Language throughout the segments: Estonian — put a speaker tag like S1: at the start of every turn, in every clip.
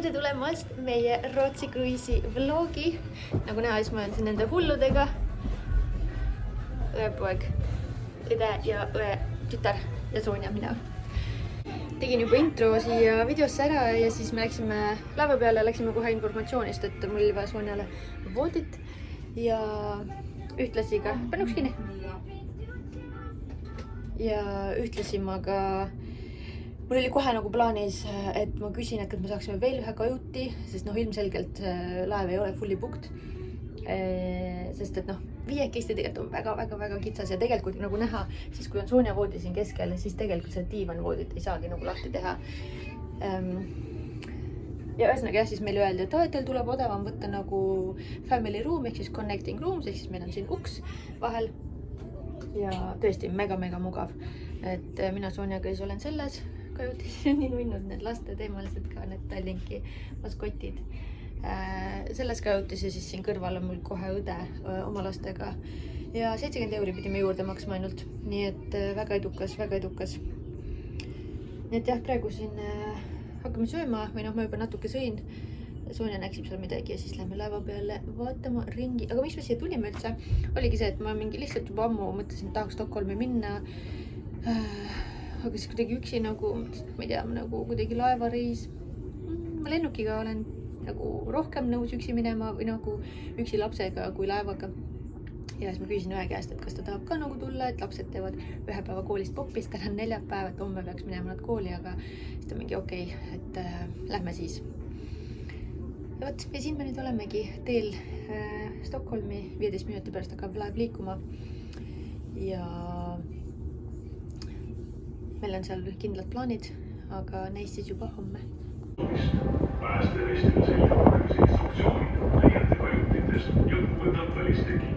S1: tere tulemast meie Rootsi kruiisi vlogi. Nagu näha, siis ma olen siin nende hulludega. Õepoeg, õde ja õe tütar ja Sonja mina. Tegin juba intro siia videosse ära ja siis me läksime laeva peale, läksime kohe informatsioonist, et mul oli vaja Sonjale voodit ja ühtlasi ka, panuks kinni. Ja ühtlasi ma ka mul oli kohe nagu plaanis, et ma küsin, et me saaksime veel ühe kajuti, sest ilmselgelt laev ei ole fully booked. Sest et viiekesti tegelikult on väga kitsas ja tegelikult nagu näha, siis kui on Sonja voodi siin keskel, siis tegelikult see diivan voodit ei saagi nagu lahti teha. Ja ühesõnaga jah, siis meile öeldi, et teil tuleb odavam võtta nagu family room ehk siis connecting rooms ehk siis meil on siin uks vahel. Ja tõesti mega mugav, et mina Sonjaga siis olen selles kajutis nii minnud need laste teemalised ka need Tallinki maskotid. Selles kajutis ja siis siin kõrval on mul kohe õde oma lastega ja 70 € pidime juurde maksma ainult, nii et väga edukas. Nii et jah, praegu siin hakkame sööma või ma juba natuke sõin. Sonja näksib seal midagi ja siis lähme laeva peale vaatama ringi. Aga miks me siia tulime üldse? Oligi see, et ma lihtsalt juba ammu mõtlesin, et tahaks Stockholmi minna. Aga siis kuidagi üksi nagu, ma ei tea, nagu kuidagi laevareis. Ma lennukiga olen nagu rohkem nõus üksi minema või nagu üksi lapsega kui laevaga. Ja siis ma küsisin ühe käest, et kas ta tahab ka nagu tulla, et lapsed teevad ühe päeva koolist popis, täna on neljapäev, et homme peaks minema nad kooli, aga siis ta mingi okei, et lähme siis. Ja võt, ja siin me nüüd olemegi teel Stockholmi, 15 minuti pärast hakkab laev liikuma ja meil on seal kindlad plaanid, aga neist siis juba homme. Päästevestile selgitamise instruktsioonid leiate kajutites ja uuendab välistegi.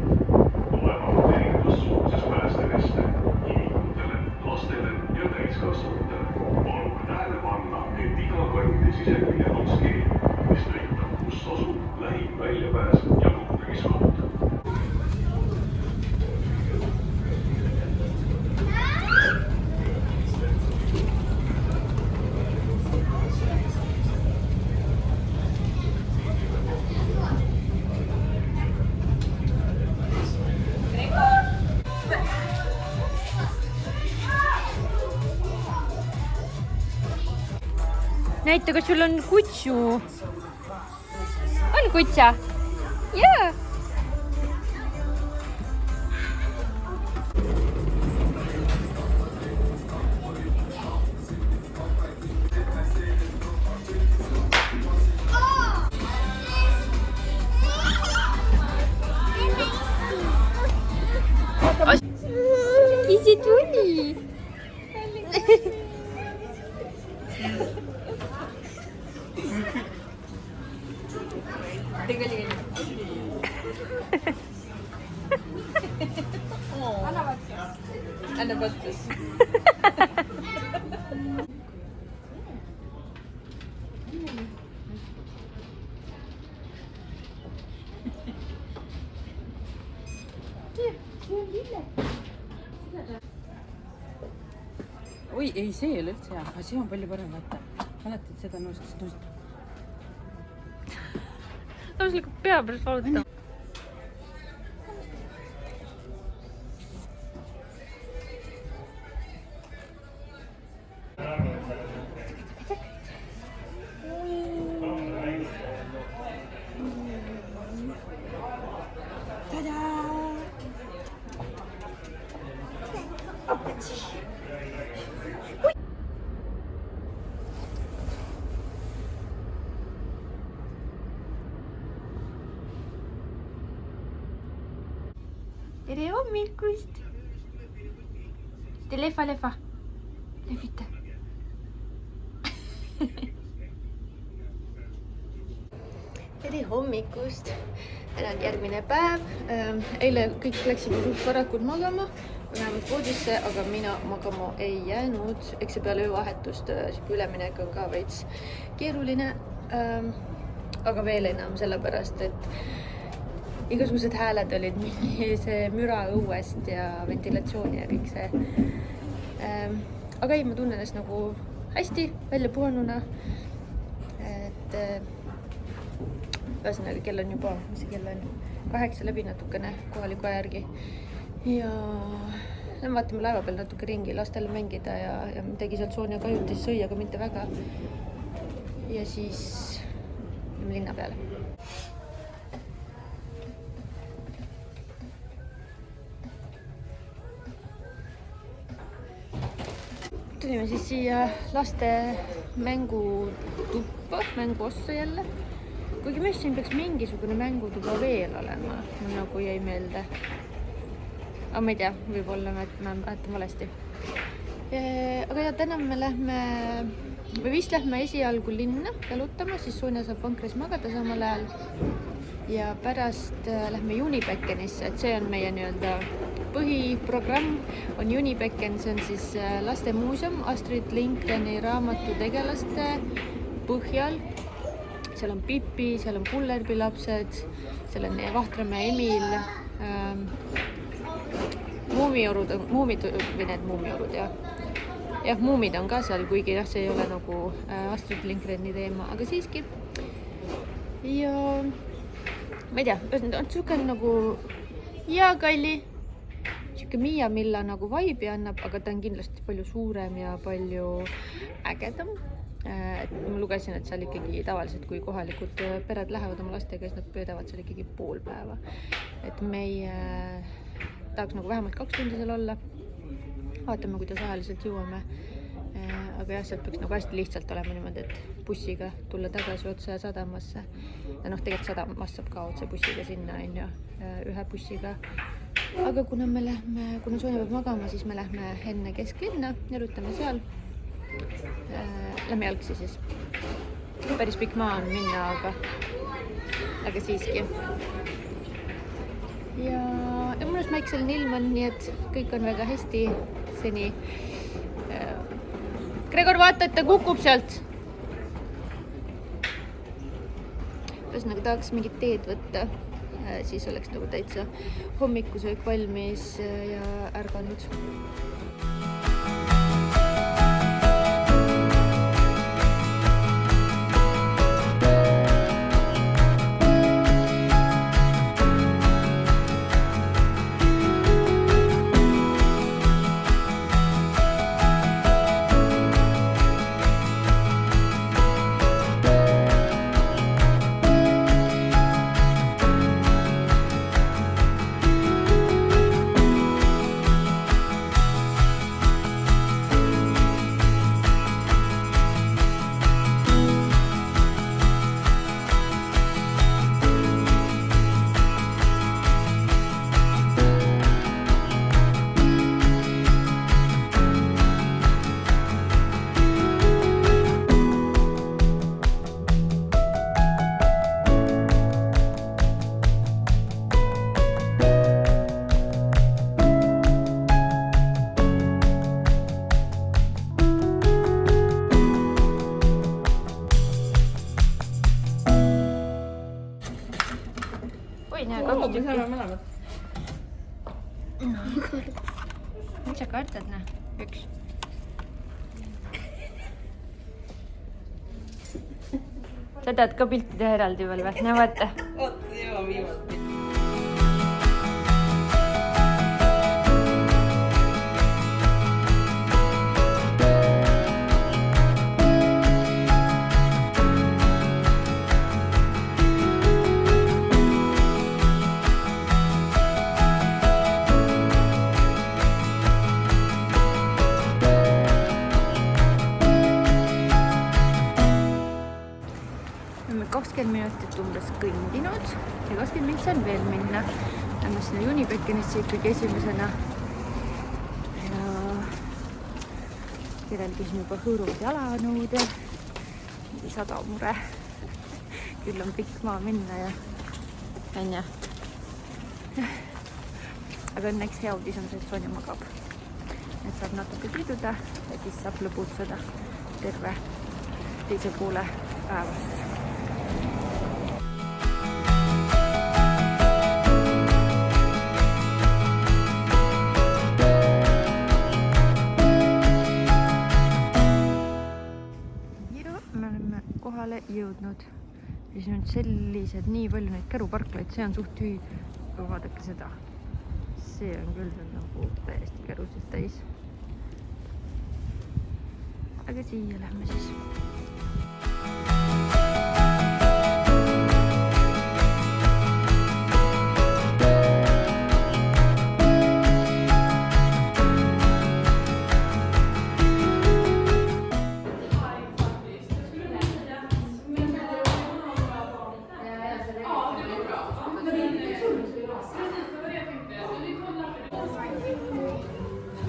S1: Olevad erinevad suuruses päästeveste inimikutele, lastele ja täiskasvanutele. Palun tähele panna, et iga kajuti sisekülje on skeem, mis näitab, kus asub lähim väljapääs ja kogunemiskoht. Näita, kas sul on kutsu? On kutsa? Jaa! Isi tuli! Anna vastus.
S2: Oi, ei, see ei ole üldse hea, aga see on palju parem vaata. Mäletad seda nõustust?
S1: Täpselt pea pärast valutada. Tere hommikust! Lefa. Lefita. Tere hommikust! Täna on järgmine päev. Eile kõik läksid suht varakult magama, vähemalt voodisse, aga mina magama ei jäänud. Eks see peale öövahetust üleminek on ka veits keeruline, aga veel enam sellepärast, et igasugused hääled olid see müra õuest ja ventilatsiooni ja kõik see. Aga ei, ma tunnen ennast nagu hästi välja puhanuna. et ühesõnaga kell on juba, mis see kell on, 8 läbi natukene kohaliku aja järgi ja vaatame laeva peal natuke ringi, lastele mängida ja midagi sealt Sonja kajuti süüa, aga mitte väga. Ja siis lähme linna peale. Tulime siis siia laste mängutuppa, mänguossa jälle. Kuigi mis siin peaks mingisugune mängutuba veel olema, mul nagu jäi meelde. Aga ma ei tea, võib-olla ma mäletan valesti. Aga ja täna me vist lähme esialgu linna jalutama, siis Sonja saab vankris magada samal ajal. Ja pärast lähme Unibeckenisse, et see on meie nii-öelda põhiprogramm on Unibecken, see on siis lastemuuseum Astrid Lindgreni raamatu tegelaste põhjal. Seal on Pippi, seal on Kullerbi lapsed, seal on Vahtramäe Emil, muumiorud ja muumid on ka seal, kuigi see ei ole nagu Astrid Lindgreni teema, aga siiski. Ja ma ei tea, on siuke nagu Kalli, siuke Miia Milla nagu vibe'i annab, aga ta on kindlasti palju suurem ja palju ägedam. Et ma lugesin, et seal ikkagi tavaliselt, kui kohalikud pered lähevad oma lastega, siis nad pöödavad seal ikkagi pool päeva. Et meie tahaks nagu vähemalt 2 tundi seal olla. Vaatame, kuidas ajaliselt jõuame. Aga jah, sealt peaks nagu hästi lihtsalt olema niimoodi, et bussiga tulla tagasi otse sadamasse. Ja tegelikult sadamast saab ka otse bussiga sinna, ühe bussiga. Aga kuna Sonja peab magama, siis me lähme enne kesklinna, jalutame seal. Lähme jalgsi siis. Päris pikk maa on minna, aga siiski. Ja mõnus päikseline ilm on, nii et kõik on väga hästi seni. Gregor, vaata, et ta kukub sealt. Ühesõnaga tahaks mingit teed võtta, siis oleks nagu täitsa hommikusöök valmis ja ärganud.
S2: Me saame mõlemad.
S1: Mis sa kartad, üks? Sa tahad ka pilti teha eraldi veel või? Näe, vaata.
S2: Oota, jõua viimalt.
S1: Oleme 20 minutit umbes kõndinud ja 20 minutit on veel minna. Lähme sinna Unibeckenisse ikkagi esimesena. Ja kirjeldasin juba hõõruvad jalanõud ja sadamure. Küll on pikk maa minna ja onja. Aga õnneks hea uudis on see, et Sonja magab. Et saab natuke piduda ja siis saab lõbutseda terve teise poole päevast. Me oleme oleme kohale jõudnud. Ja siin on sellised nii palju neid käruparklaid, see on suht tühi. Aga vaadake seda. See on küll nagu täiesti kärusid täis. Aga siia lähme siis.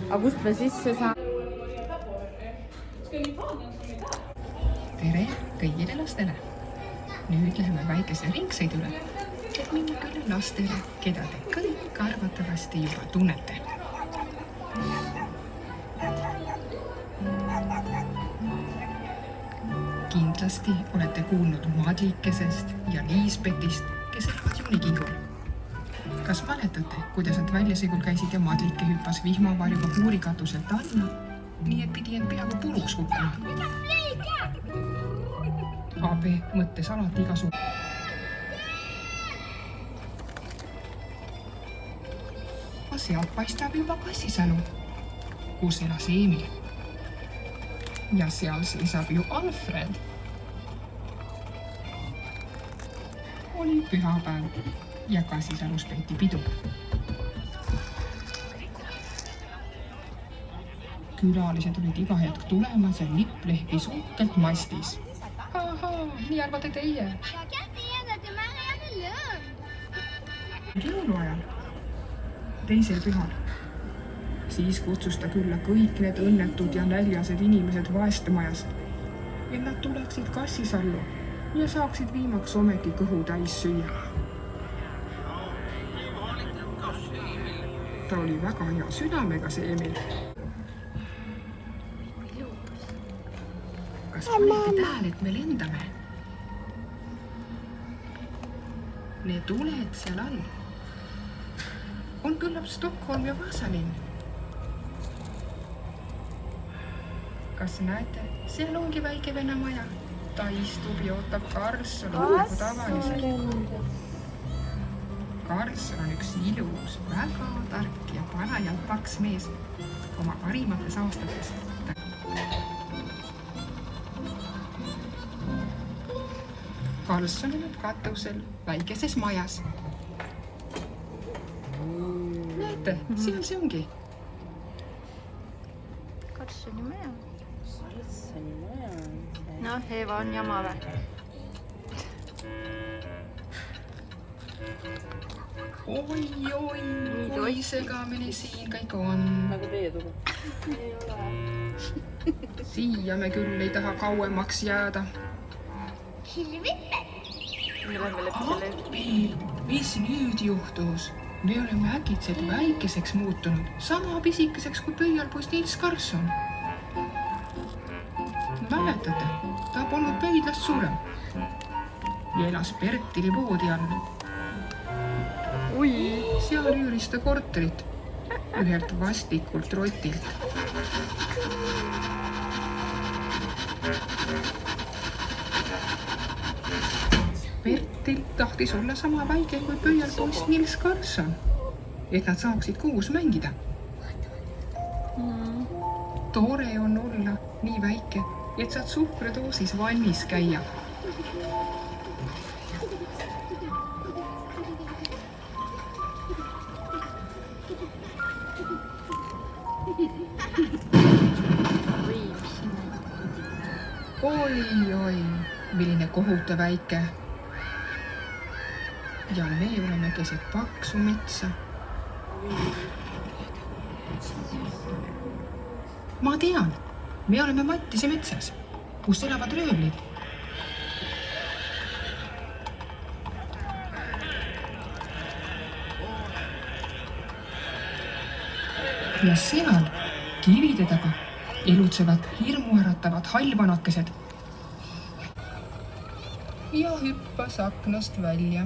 S2: Aga kust me sisse saame?
S3: Tere kõigile lastele! Nüüd läheme väikese ringsõidule, et minna külla lastele, keda te kõik arvatavasti juba tunnete. Kindlasti olete kuulnud Madlikesest ja Liisbetist, kes elavad Juunikingul. Kas mäletate, kuidas nad väljasõigul käisid ja Madlike hüppas vihmavarjuga puurikatuselt alla, nii et pidi end peaaegu puruks kukkuma? AB mõttes alati igasu. Sealt paistab juba Kassisalu, kus elas Emil. Ja seal seisab ju Alfred. Oli pühapäev ja Kassisalus peeti pidu. Külalised olid iga hetk tulemas ja lipp lehvis uhkelt mastis. Ahaa, nii arvate teie? Jõuluajal, teisel pühal. Siis kutsus ta külla kõik need õnnetud ja näljased inimesed vaestemajast, et nad tuleksid Kassisallu ja saaksid viimaks ometi kõhu täis süüa. Ta oli väga hea südamega, see Emil. Kas panite tähele, et me lendame? Need tuled seal all on küllap Stockholm ja Vasalinn. Kas näete, seal ongi väike venna maja. Ta istub ja ootab Karlssoni nagu tavaliselt. Karlsson on üks ilus, väga tark ja parajalt paks mees oma parimates aastates. Karlsson on katusel väikeses majas. Näete, seal see ongi.
S1: Karlssoni maja.
S2: Karlssoni maja on see.
S1: Noh, Eva on jama vä?
S3: Oi, kui segamini siin kõik on.
S2: Nagu teie tugu.
S1: Ei ole.
S3: Siia me küll ei taha kauemaks jääda. Appi, mis nüüd juhtus? Me oleme äkitselt väikeseks muutunud, sama pisikeseks kui pöialpoist Nils Karlsson. Mäletate, ta polnud pöidlast suurem ja elas Bertili poodi all. Seal üüris ta korterit ühelt vastikult rotilt. Bertil tahtis olla sama väike kui pöialpoist Nils Karlsson, et nad saaksid koos mängida. Tore on olla nii väike, et saad suhkradoosis vannis käia. Oi, milline kohutav väike. Ja me oleme keset paksu metsa. Ma tean, me oleme Mattise metsas, kus elavad röövlid. Ja seal kivide taga elutsevad hirmuäratavad hallvanakesed. Ja hüppas aknast välja.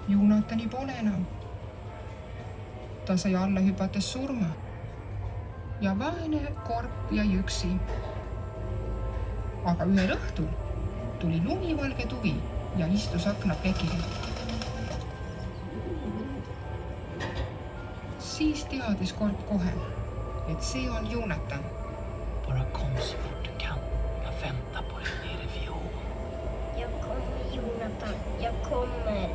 S3: Jonatani pole enam. Ta sai alla hüpates surma. Ja vaene korp jäi üksi. aga ühel õhtul tuli lumivalge tuvi ja istus aknaplekil. Siis teadis Korp kohe, et see on Jonatan.
S4: Bara kom så fort du kan. Jag väntar på dig nere vid ån.
S5: Jag kommer, Jonatan. Jag kommer.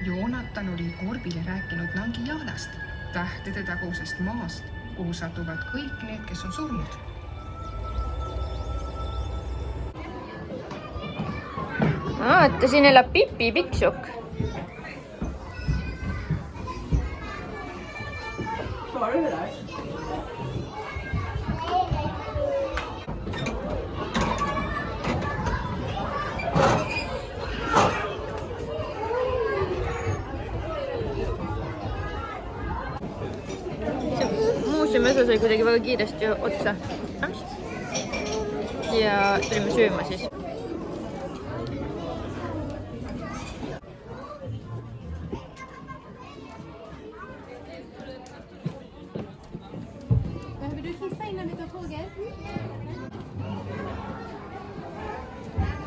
S3: Jonatan oli Korbile rääkinud Nangijalast, tähtede tagusest maast, kuhu satuvad kõik need, kes on surnud.
S1: Vaata, siin elab Pipi Piksuk. Muuseumi osa sai kuidagi väga kiiresti otsa. Ja tulime sööma siis.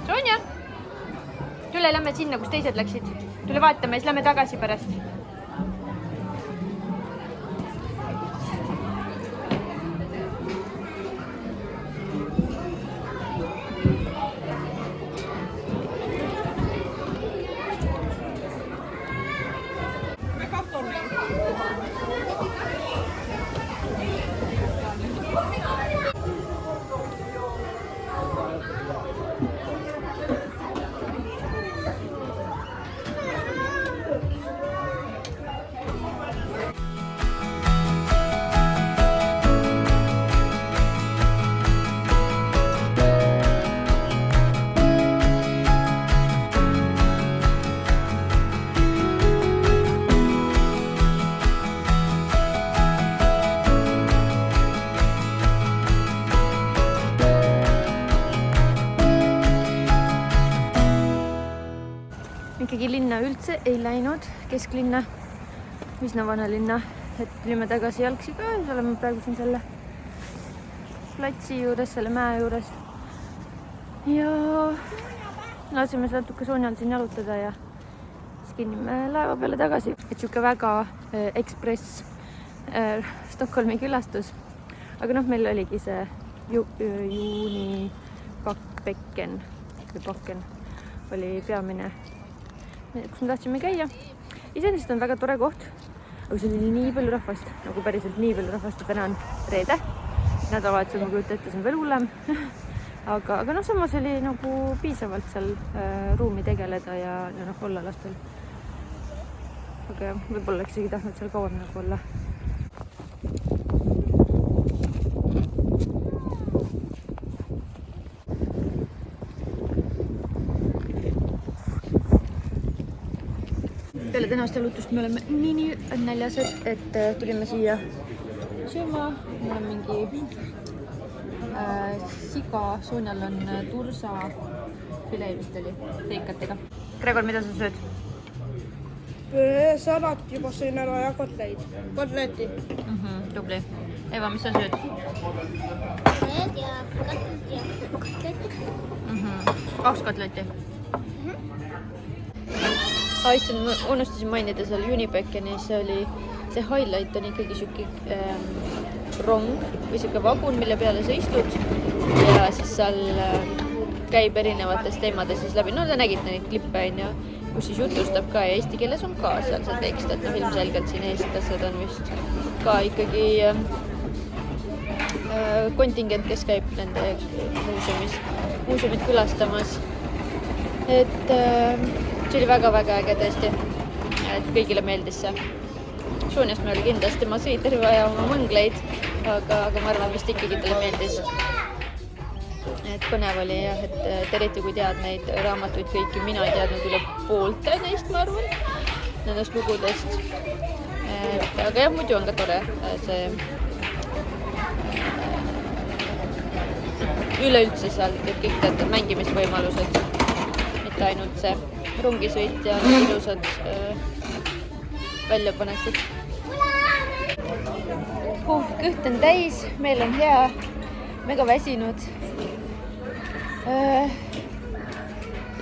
S1: Sonja, tule, lähme sinna, kus teised läksid. Tule vaatame, siis lähme tagasi pärast. Ikkagi linna üldse ei läinud, kesklinna, üsna vana linna, et tulime tagasi jalgsi ka, oleme praegu siin selle platsi juures, selle mäe juures ja lasime natuke Sonjal siin jalutada ja siis kinnime laeva peale tagasi, et siuke väga ekspress Stockholmi külastus, aga noh, meil oligi see juuni pakken oli peamine, kus me tahtsime käia. Iseenesest on väga tore koht, aga see oli nii palju rahvast, nagu päriselt nii palju rahvast ja täna on reede. Nädalavahetusel ma kujutan ette, see on veel hullem. aga noh, samas oli nagu piisavalt seal ruumi tegeleda ja noh, olla lastel. Aga võib-olla oleks isegi tahtnud seal kauem nagu olla. Peale tänast jalutust me oleme nii näljased, et tulime siia sööma. Mul on mingi siga, Sonjal on tursa filee vist oli teikatega. Gregor, mida sa sööd?
S6: Salat juba sõin ära ja kotleti.
S1: Tubli. Eva, mis sa sööd?
S5: Sööd ja kotleti.
S1: 2 kotletti. Ma unustasin mainida seal Unipäkkenis, see highlight on ikkagi siuke rong või siuke vagun, mille peale sa istud ja siis seal käib erinevates teemades siis läbi. No te nägite neid klippe, kus siis jutustab ka ja eesti keeles on ka seal see tekst, et noh, ilmselgelt siin eestlased on vist ka ikkagi kontingent, kes käib nende muuseumit külastamas. Et see oli väga-väga äge tõesti, et kõigile meeldis see. Sonjast meil oli kindlasti, ma sõi terve aja oma mõngleid, aga ma arvan, vist ikkagi talle meeldis. Et põnev oli jah, et eriti kui tead neid raamatuid kõiki, mina ei teadnud üle poolte neist, ma arvan, nendest lugudest. Aga jah, muidu on ka tore see üleüldse seal kõik teatud mängimisvõimalused, mitte ainult see rongisõit ja ilusad väljapanekut. Kõht on täis, meil on hea, mega väsinud.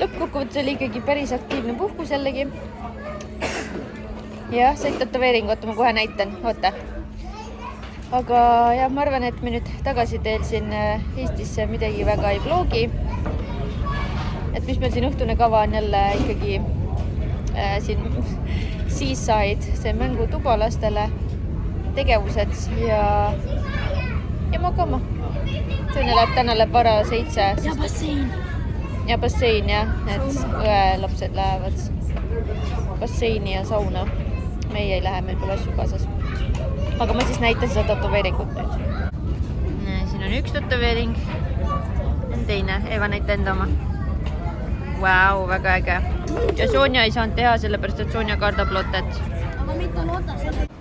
S1: Lõppkokkuvõttes oli ikkagi päris aktiivne puhkus jällegi. Jah, said tätoveeringu, ma kohe näitan, oota. Aga jah, ma arvan, et me nüüd tagasi teel siin Eestisse midagi väga ei vlogi. Et mis meil siin õhtune kava on jälle ikkagi siin Seaside, see mängutuba lastele, tegevused ja magama. Täna läheb vara 7.
S5: Ja bassein.
S1: Ja bassein, jah. Need õelapsed lähevad basseini ja sauna. Meie ei lähe, meil pole asju kaasas. Aga ma siis näitan seda tätoveeringut nüüd. Siin on üks tätoveering. Teine, Eva näita enda oma. Vau, väga äge. Ja Sonja ei saanud teha, sellepärast et Sonja kardab lotet.
S5: Aga mitte loota selle.